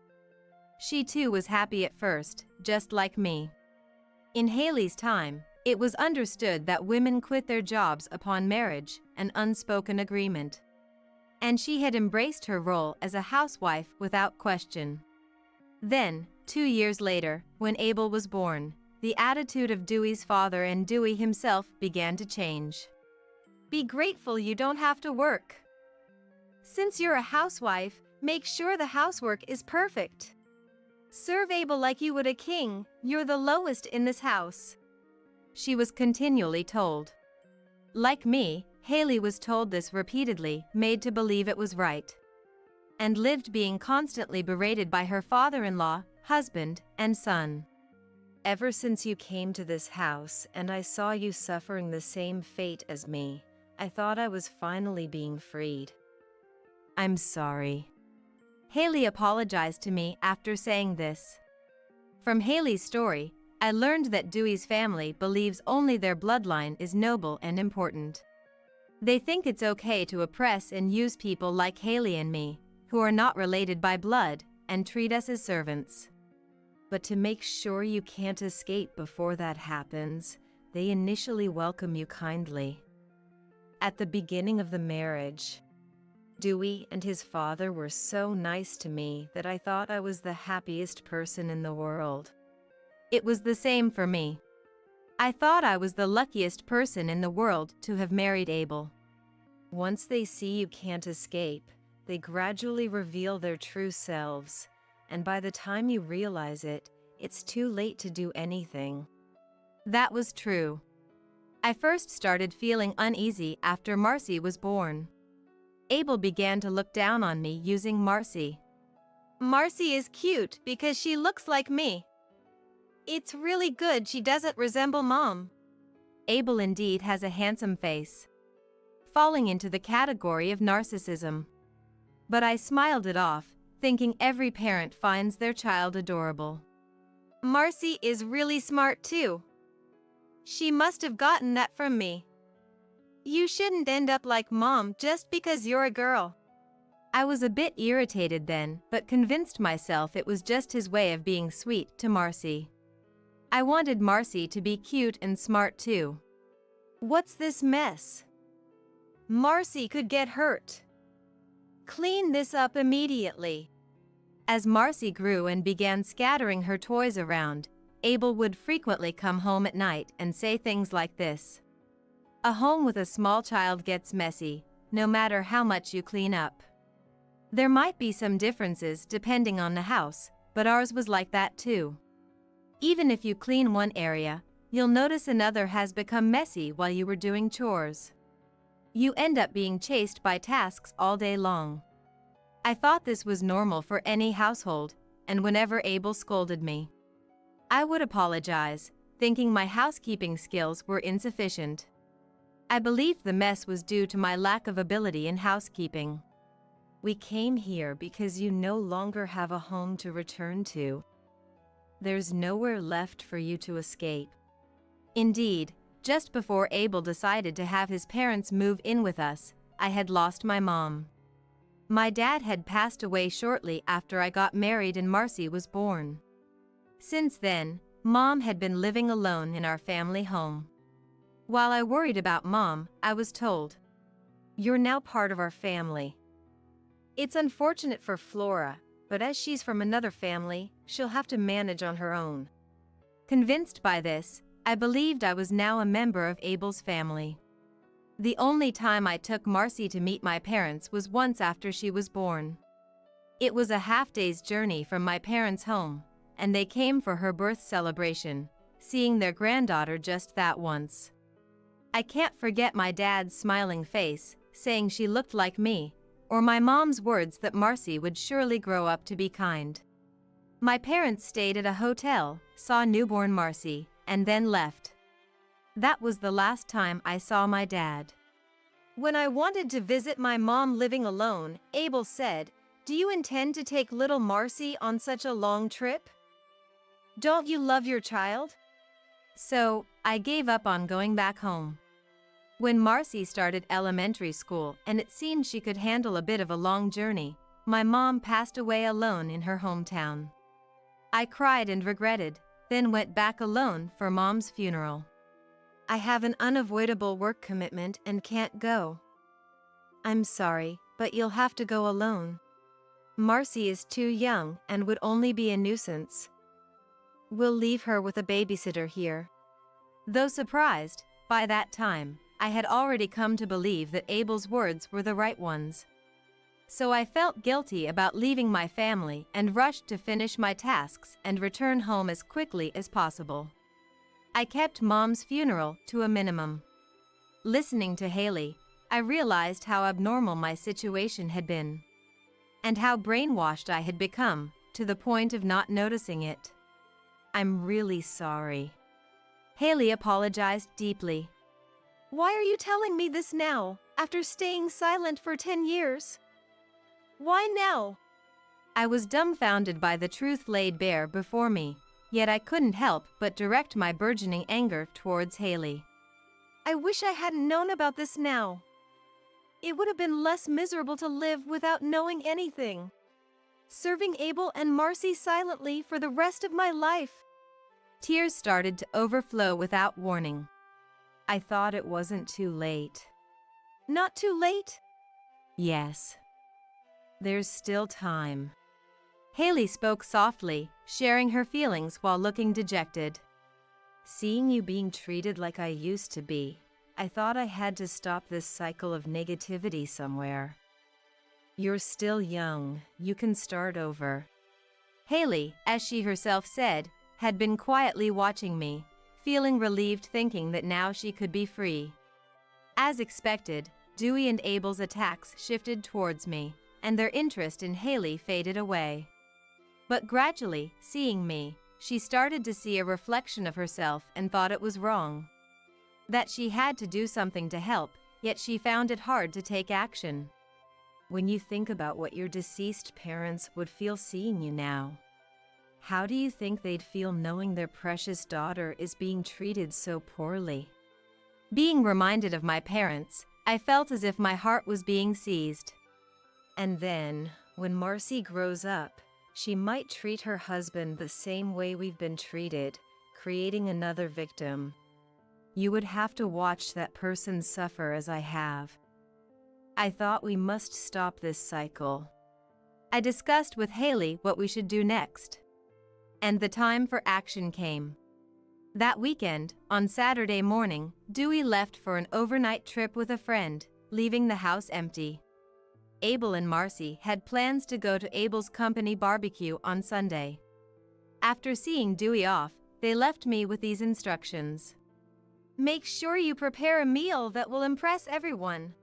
She too was happy at first, just like me. In Haley's time, it was understood that women quit their jobs upon marriage, an unspoken agreement. And she had embraced her role as a housewife without question. Then, 2 years later, when Abel was born, the attitude of Dewey's father and Dewey himself began to change. Be grateful you don't have to work. Since you're a housewife, make sure the housework is perfect. Serve Abel like you would a king, you're the lowest in this house, she was continually told. Like me, Haley was told this repeatedly, made to believe it was right, and lived being constantly berated by her father-in-law, husband, and son. Ever since you came to this house and I saw you suffering the same fate as me, I thought I was finally being freed. I'm sorry. Haley apologized to me after saying this. From Haley's story, I learned that Dewey's family believes only their bloodline is noble and important. They think it's okay to oppress and use people like Haley and me, who are not related by blood, and treat us as servants. But to make sure you can't escape before that happens, they initially welcome you kindly. At the beginning of the marriage, Dewey and his father were so nice to me that I thought I was the happiest person in the world. It was the same for me. I thought I was the luckiest person in the world to have married Abel. Once they see you can't escape, they gradually reveal their true selves, and by the time you realize it, it's too late to do anything. That was true. I first started feeling uneasy after Marcy was born. Abel began to look down on me using Marcy. Marcy is cute because she looks like me. It's really good she doesn't resemble Mom. Abel indeed has a handsome face, falling into the category of narcissism. But I smiled it off, thinking every parent finds their child adorable. Marcy is really smart too. She must have gotten that from me. You shouldn't end up like Mom just because you're a girl. I was a bit irritated then, but convinced myself it was just his way of being sweet to Marcy. I wanted Marcy to be cute and smart too. What's this mess? Marcy could get hurt. Clean this up immediately. As Marcy grew and began scattering her toys around, Abel would frequently come home at night and say things like this. A home with a small child gets messy, no matter how much you clean up. There might be some differences depending on the house, but ours was like that too. Even if you clean one area, you'll notice another has become messy while you were doing chores. You end up being chased by tasks all day long. I thought this was normal for any household, and whenever Abel scolded me, I would apologize, thinking my housekeeping skills were insufficient. I believed the mess was due to my lack of ability in housekeeping. We came here because you no longer have a home to return to. There's nowhere left for you to escape. Indeed, just before Abel decided to have his parents move in with us, I had lost my mom. My dad had passed away shortly after I got married and Marcy was born. Since then, Mom had been living alone in our family home. While I worried about Mom, I was told, "You're now part of our family." It's unfortunate for Flora, but as she's from another family, she'll have to manage on her own. Convinced by this, I believed I was now a member of Abel's family. The only time I took Marcy to meet my parents was once after she was born. It was a half-day's journey from my parents' home, and they came for her birth celebration, seeing their granddaughter just that once. I can't forget my dad's smiling face, saying she looked like me, or my mom's words that Marcy would surely grow up to be kind. My parents stayed at a hotel, saw newborn Marcy, and then left. That was the last time I saw my dad. When I wanted to visit my mom living alone, Abel said, "Do you intend to take little Marcy on such a long trip? Don't you love your child?" So, I gave up on going back home. When Marcy started elementary school and it seemed she could handle a bit of a long journey, my mom passed away alone in her hometown. I cried and regretted, then went back alone for Mom's funeral. "I have an unavoidable work commitment and can't go. I'm sorry, but you'll have to go alone. Marcy is too young and would only be a nuisance. We'll leave her with a babysitter here." Though surprised, by that time, I had already come to believe that Abel's words were the right ones. So I felt guilty about leaving my family and rushed to finish my tasks and return home as quickly as possible. I kept Mom's funeral to a minimum. Listening to Haley, I realized how abnormal my situation had been, and how brainwashed I had become, to the point of not noticing it. "I'm really sorry." Haley apologized deeply. "Why are you telling me this now, after staying silent for 10 years? Why now?" I was dumbfounded by the truth laid bare before me, yet I couldn't help but direct my burgeoning anger towards Haley. "I wish I hadn't known about this now. It would have been less miserable to live without knowing anything. Serving Abel and Marcy silently for the rest of my life." Tears started to overflow without warning. I thought it wasn't too late. "Not too late?" "Yes. There's still time." Haley spoke softly, sharing her feelings while looking dejected. Seeing you being treated like I used to be, I thought I had to stop this cycle of negativity somewhere. You're still young, you can start over. Haley, as she herself said, had been quietly watching me, feeling relieved thinking that now she could be free. As expected, Dewey and Abel's attacks shifted towards me, and their interest in Haley faded away. But gradually, seeing me, she started to see a reflection of herself and thought it was wrong. That she had to do something to help, yet she found it hard to take action. When you think about what your deceased parents would feel seeing you now, how do you think they'd feel knowing their precious daughter is being treated so poorly? Being reminded of my parents, I felt as if my heart was being seized. And then, when Marcy grows up, she might treat her husband the same way we've been treated, creating another victim. You would have to watch that person suffer as I have. I thought we must stop this cycle. I discussed with Haley what we should do next. And the time for action came. That weekend, on Saturday morning, Dewey left for an overnight trip with a friend, leaving the house empty. Abel and Marcy had plans to go to Abel's company barbecue on Sunday. After seeing Dewey off, they left me with these instructions. Make sure you prepare a meal that will impress everyone.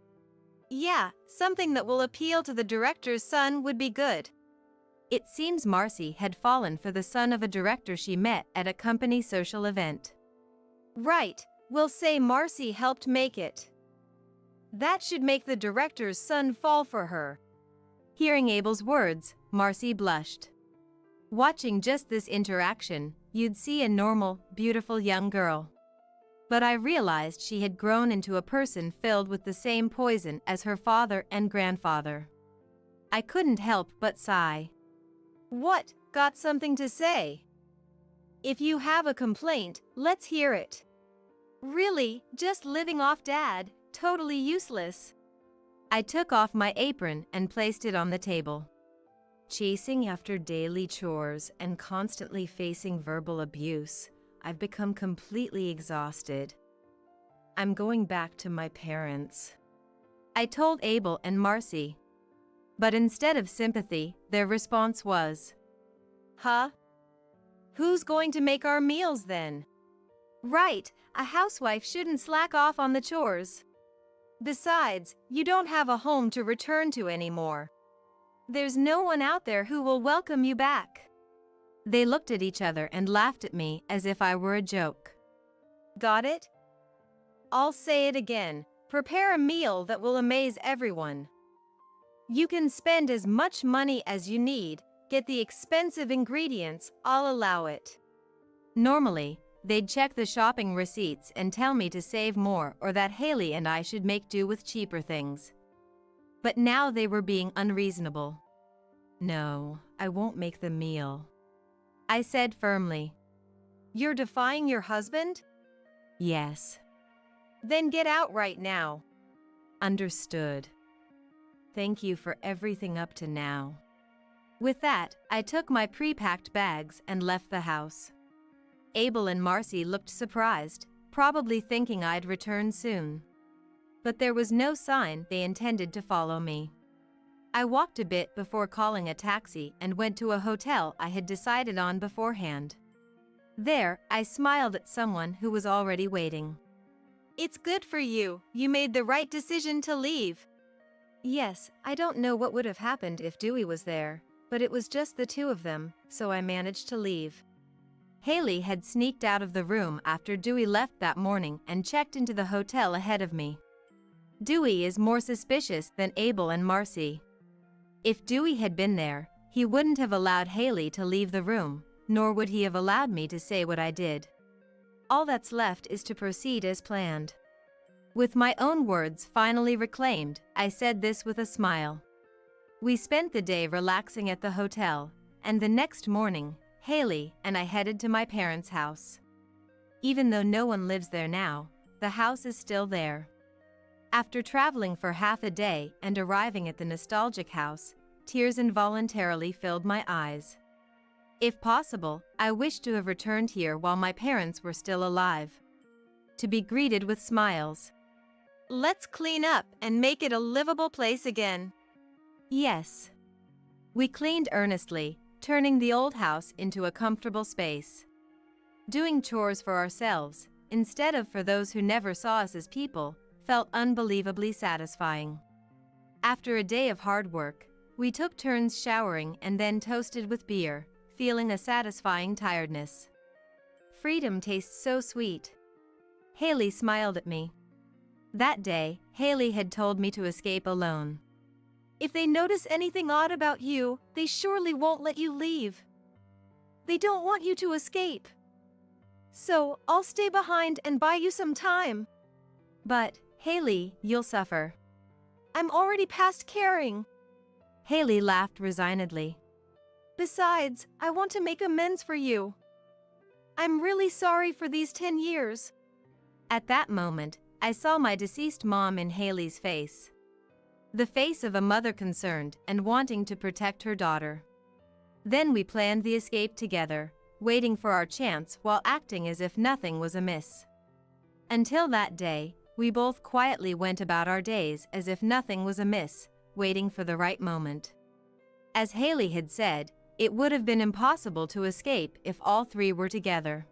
Yeah, something that will appeal to the director's son would be good. It seems Marcy had fallen for the son of a director she met at a company social event. Right, we'll say Marcy helped make it. That should make the director's son fall for her. Hearing Abel's words, Marcy blushed. Watching just this interaction, you'd see a normal, beautiful young girl. But I realized she had grown into a person filled with the same poison as her father and grandfather. I couldn't help but sigh. What, got something to say? If you have a complaint, let's hear it. Really, just living off Dad, totally useless. I took off my apron and placed it on the table. Chasing after daily chores and constantly facing verbal abuse, I've become completely exhausted. I'm going back to my parents. I told Abel and Marcy. But instead of sympathy, their response was, Huh? Who's going to make our meals then? Right, a housewife shouldn't slack off on the chores. Besides, you don't have a home to return to anymore. There's no one out there who will welcome you back. They looked at each other and laughed at me as if I were a joke. Got it? I'll say it again. Prepare a meal that will amaze everyone. You can spend as much money as you need, get the expensive ingredients, I'll allow it. Normally, they'd check the shopping receipts and tell me to save more or that Haley and I should make do with cheaper things. But now they were being unreasonable. No, I won't make the meal, I said firmly. You're defying your husband? Yes. Then get out right now. Understood. Thank you for everything up to now. With that, I took my pre-packed bags and left the house. Abel and Marcy looked surprised, probably thinking I'd return soon. But there was no sign they intended to follow me. I walked a bit before calling a taxi and went to a hotel I had decided on beforehand. There, I smiled at someone who was already waiting. It's good for you. You made the right decision to leave. Yes, I don't know what would have happened if Dewey was there, but it was just the two of them, so I managed to leave. Haley had sneaked out of the room after Dewey left that morning and checked into the hotel ahead of me. Dewey is more suspicious than Abel and Marcy. If Dewey had been there, he wouldn't have allowed Haley to leave the room, nor would he have allowed me to say what I did. All that's left is to proceed as planned. With my own words finally reclaimed, I said this with a smile. We spent the day relaxing at the hotel, and the next morning, Haley and I headed to my parents' house. Even though no one lives there now, the house is still there. After traveling for half a day and arriving at the nostalgic house, tears involuntarily filled my eyes. If possible, I wished to have returned here while my parents were still alive. To be greeted with smiles. Let's clean up and make it a livable place again. Yes. We cleaned earnestly, turning the old house into a comfortable space. Doing chores for ourselves, instead of for those who never saw us as people, felt unbelievably satisfying. After a day of hard work, we took turns showering and then toasted with beer, feeling a satisfying tiredness. Freedom tastes so sweet. Haley smiled at me. That day, Haley had told me to escape alone. If they notice anything odd about you, they surely won't let you leave. They don't want you to escape. So, I'll stay behind and buy you some time. But, Haley, you'll suffer. I'm already past caring. Haley laughed resignedly. Besides, I want to make amends for you. I'm really sorry for these 10 years. At that moment, I saw my deceased mom in Haley's face. The face of a mother concerned and wanting to protect her daughter. Then we planned the escape together, waiting for our chance while acting as if nothing was amiss. Until that day, we both quietly went about our days as if nothing was amiss, waiting for the right moment. As Haley had said, it would have been impossible to escape if all three were together.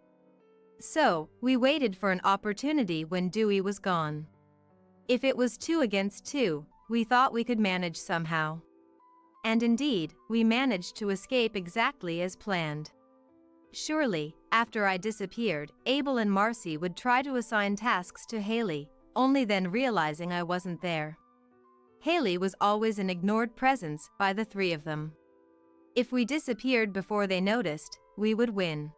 So, we waited for an opportunity when Dewey was gone. If it was 2 against 2, we thought we could manage somehow. And indeed, we managed to escape exactly as planned. Surely, after I disappeared, Abel and Marcy would try to assign tasks to Haley, only then realizing I wasn't there. Haley was always an ignored presence by the three of them. If we disappeared before they noticed, we would win.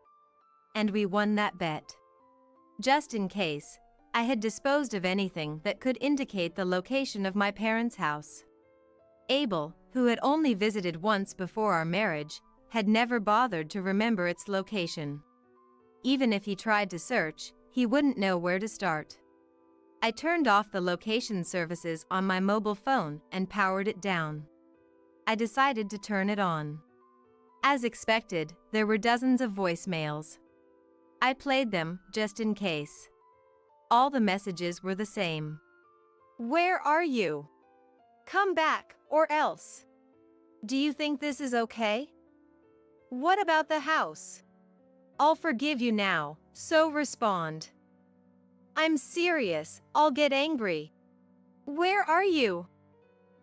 And we won that bet. Just in case, I had disposed of anything that could indicate the location of my parents' house. Abel, who had only visited once before our marriage, had never bothered to remember its location. Even if he tried to search, he wouldn't know where to start. I turned off the location services on my mobile phone and powered it down. I decided to turn it on. As expected, there were dozens of voicemails. I played them, just in case. All the messages were the same. Where are you? Come back, or else. Do you think this is okay? What about the house? I'll forgive you now, so respond. I'm serious, I'll get angry. Where are you?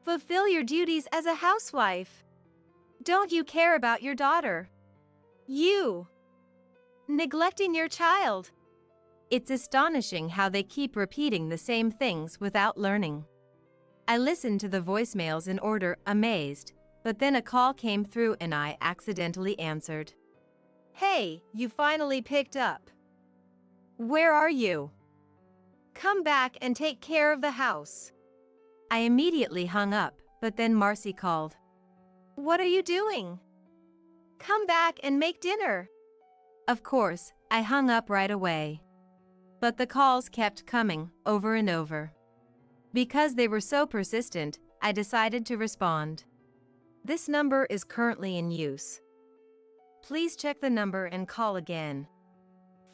Fulfill your duties as a housewife. Don't you care about your daughter? You. Neglecting your child. It's astonishing how they keep repeating the same things without learning. I listened to the voicemails in order, amazed, but then a call came through and I accidentally answered. Hey, you finally picked up. Where are you? Come back and take care of the house. I immediately hung up, but then Marcy called. What are you doing? Come back and make dinner. Of course, I hung up right away. But the calls kept coming, over and over. Because they were so persistent, I decided to respond. This number is currently in use. Please check the number and call again.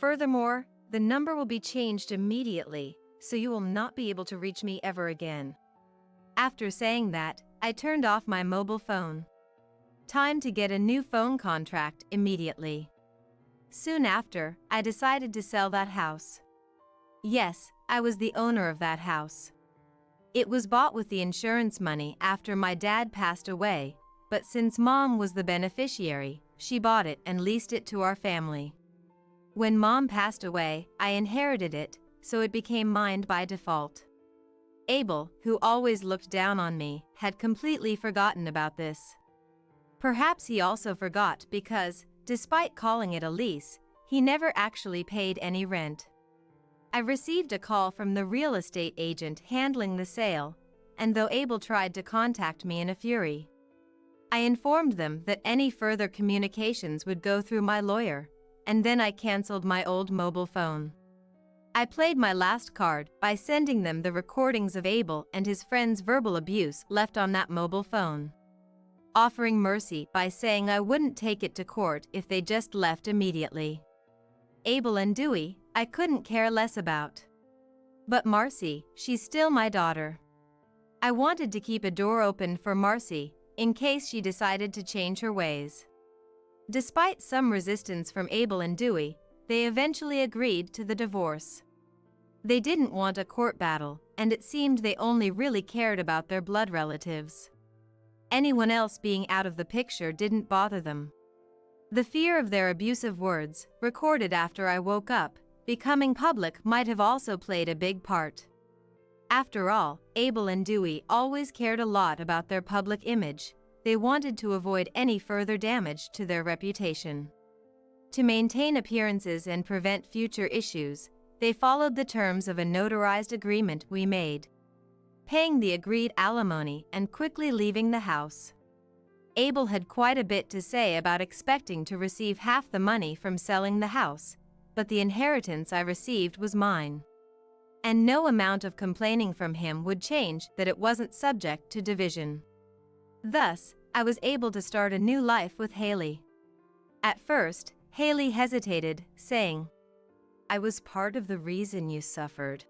Furthermore, the number will be changed immediately, so you will not be able to reach me ever again. After saying that, I turned off my mobile phone. Time to get a new phone contract immediately. Soon after, I decided to sell that house. Yes, I was the owner of that house. It was bought with the insurance money after my dad passed away, but since Mom was the beneficiary, she bought it and leased it to our family. When Mom passed away, I inherited it, so it became mine by default. Abel, who always looked down on me, had completely forgotten about this. Perhaps he also forgot because, despite calling it a lease, he never actually paid any rent. I received a call from the real estate agent handling the sale, and though Abel tried to contact me in a fury, I informed them that any further communications would go through my lawyer, and then I canceled my old mobile phone. I played my last card by sending them the recordings of Abel and his friend's verbal abuse left on that mobile phone. offering mercy by saying I wouldn't take it to court if they just left immediately. Abel and Dewey, I couldn't care less about. But Marcy, she's still my daughter. I wanted to keep a door open for Marcy, in case she decided to change her ways. Despite some resistance from Abel and Dewey, they eventually agreed to the divorce. They didn't want a court battle, and it seemed they only really cared about their blood relatives. Anyone else being out of the picture didn't bother them. The fear of their abusive words, recorded after I woke up, becoming public might have also played a big part. After all, Abel and Dewey always cared a lot about their public image. They wanted to avoid any further damage to their reputation. To maintain appearances and prevent future issues, they followed the terms of a notarized agreement we made, paying the agreed alimony and quickly leaving the house. Abel had quite a bit to say about expecting to receive half the money from selling the house, but the inheritance I received was mine. And no amount of complaining from him would change that it wasn't subject to division. Thus, I was able to start a new life with Haley. At first, Haley hesitated, saying, "I was part of the reason you suffered."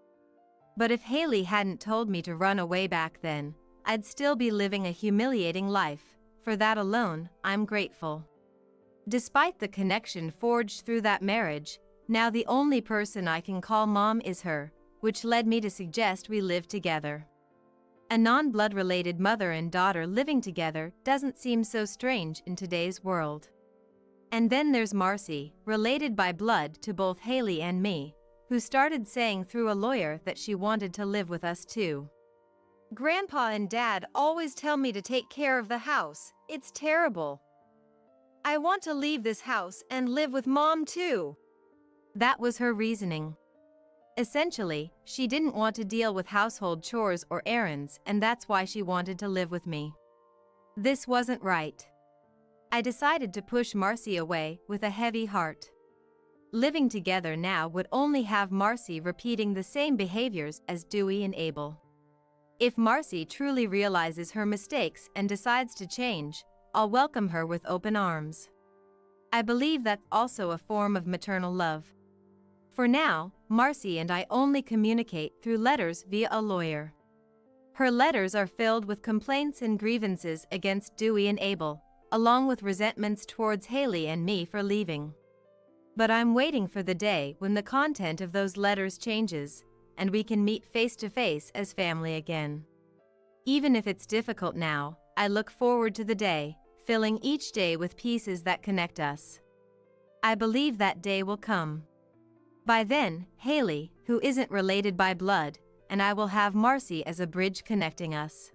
But if Haley hadn't told me to run away back then, I'd still be living a humiliating life. For that alone, I'm grateful. Despite the connection forged through that marriage, now the only person I can call mom is her, which led me to suggest we live together. A non-blood related mother and daughter living together doesn't seem so strange in today's world. And then there's Marcy, related by blood to both Haley and me, who started saying through a lawyer that she wanted to live with us too. Grandpa and Dad always tell me to take care of the house. It's terrible. I want to leave this house and live with Mom too. That was her reasoning. Essentially, she didn't want to deal with household chores or errands, and that's why she wanted to live with me. This wasn't right. I decided to push Marcy away with a heavy heart. Living together now would only have Marcy repeating the same behaviors as Dewey and Abel. If Marcy truly realizes her mistakes and decides to change, I'll welcome her with open arms. I believe that's also a form of maternal love. For now, Marcy and I only communicate through letters via a lawyer. Her letters are filled with complaints and grievances against Dewey and Abel, along with resentments towards Haley and me for leaving. But I'm waiting for the day when the content of those letters changes, and we can meet face to face as family again. Even if it's difficult now, I look forward to the day, filling each day with pieces that connect us. I believe that day will come. By then, Haley, who isn't related by blood, and I will have Marcy as a bridge connecting us.